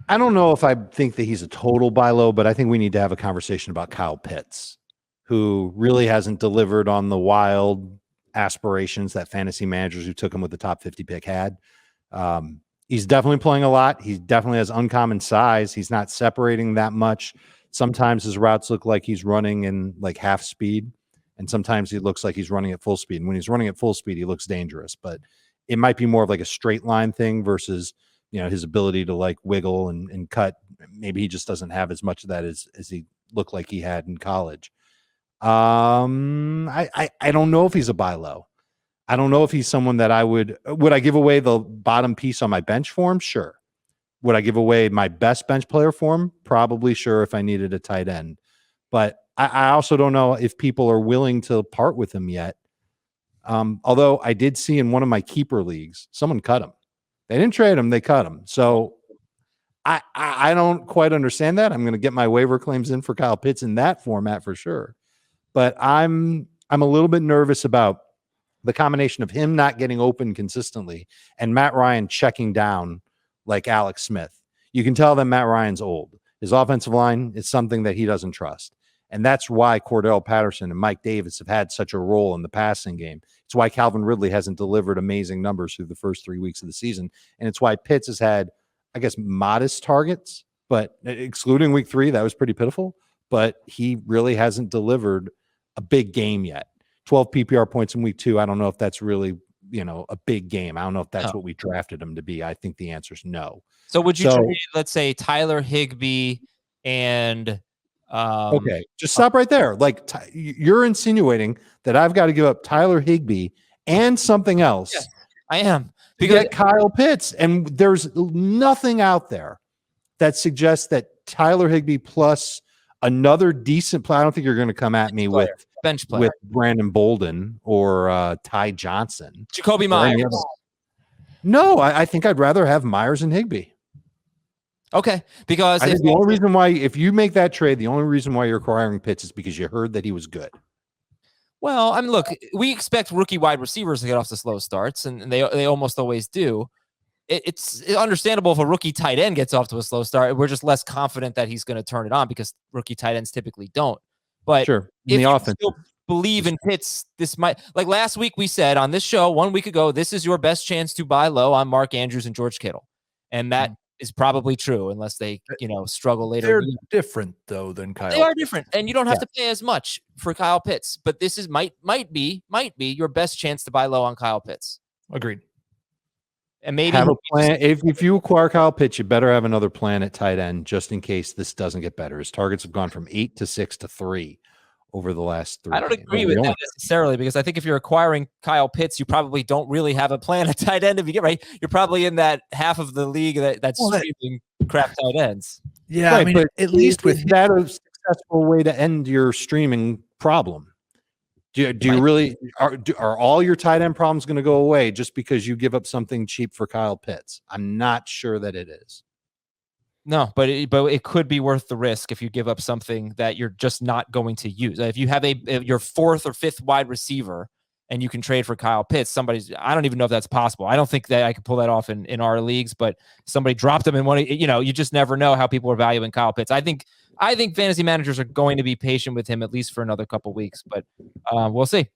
I don't know if I think that he's a total buy low, but I think we need to have a conversation about Kyle Pitts, who really hasn't delivered on the wild aspirations that fantasy managers who took him with the top 50 pick had. He's definitely playing a lot. He definitely has uncommon size. He's not separating that much. Sometimes his routes look like he's running in like half speed, and sometimes he looks like he's running at full speed. And when he's running at full speed, he looks dangerous, but it might be more of like a straight line thing versus, his ability to like wiggle and cut. Maybe he just doesn't have as much of that as he looked like he had in college. I don't know if he's a buy low. I don't know if he's someone that would I give away the bottom piece on my bench for him? Sure. Would I give away my best bench player for him? Probably sure if I needed a tight end. But I also don't know if people are willing to part with him yet. Although I did see in one of my keeper leagues, someone cut him. They didn't trade him, they cut him. So I don't quite understand that. I'm going to get my waiver claims in for Kyle Pitts in that format for sure. But I'm a little bit nervous about the combination of him not getting open consistently and Matt Ryan checking down like Alex Smith. You can tell that Matt Ryan's old. His offensive line is something that he doesn't trust. And that's why Cordell Patterson and Mike Davis have had such a role in the passing game. It's why Calvin Ridley hasn't delivered amazing numbers through the first 3 weeks of the season. And it's why Pitts has had, I guess, modest targets, but excluding week 3, that was pretty pitiful. But he really hasn't delivered a big game yet. 12 PPR points in week 2. I don't know if that's really, a big game. I don't know if that's what we drafted him to be. I think the answer is no. So would you trade, let's say, Tyler Higbee and okay, just stop right there. Like you're insinuating that I've got to give up Tyler Higbee and something else. Yes, I am. To get Kyle Pitts, and there's nothing out there that suggests that Tyler Higbee plus another decent player. I don't think you're going to come at me with bench player with Brandon Bolden or Ty Johnson, Jacoby Myers. No, I think I'd rather have Myers and Higbee. Okay, because I think the only reason why, if you make that trade, the only reason why you're acquiring Pitts is because you heard that he was good. Well, I mean, look, we expect rookie wide receivers to get off to slow starts, and they almost always do. It's understandable if a rookie tight end gets off to a slow start. We're just less confident that he's going to turn it on because rookie tight ends typically don't. But sure, if you still believe in Pitts, this might, like last week we said on this show 1 week ago, this is your best chance to buy low on Mark Andrews and George Kittle, and that is probably true unless they, struggle later. They're different though than Kyle. They are different, and you don't have to pay as much for Kyle Pitts. But this is might be your best chance to buy low on Kyle Pitts. Agreed. And maybe have a plan. If you acquire Kyle Pitts, you better have another plan at tight end just in case this doesn't get better. His targets have gone from 8 to 6 to 3 over the last 3. I don't agree with that necessarily, because I think if you're acquiring Kyle Pitts, you probably don't really have a plan at tight end. If you get right, you're probably in that half of the league that's streaming crap tight ends. Yeah, right, I mean, but at least with that a successful way to end your streaming problem. Do you really are all your tight end problems going to go away just because you give up something cheap for Kyle Pitts? I'm not sure that it is. No, but it could be worth the risk if you give up something that you're just not going to use. If you have your 4th or 5th wide receiver and you can trade for Kyle Pitts, I don't even know if that's possible. I don't think that I could pull that off in our leagues, but somebody dropped him in one. You just never know how people are valuing Kyle Pitts. I think fantasy managers are going to be patient with him at least for another couple weeks, but we'll see.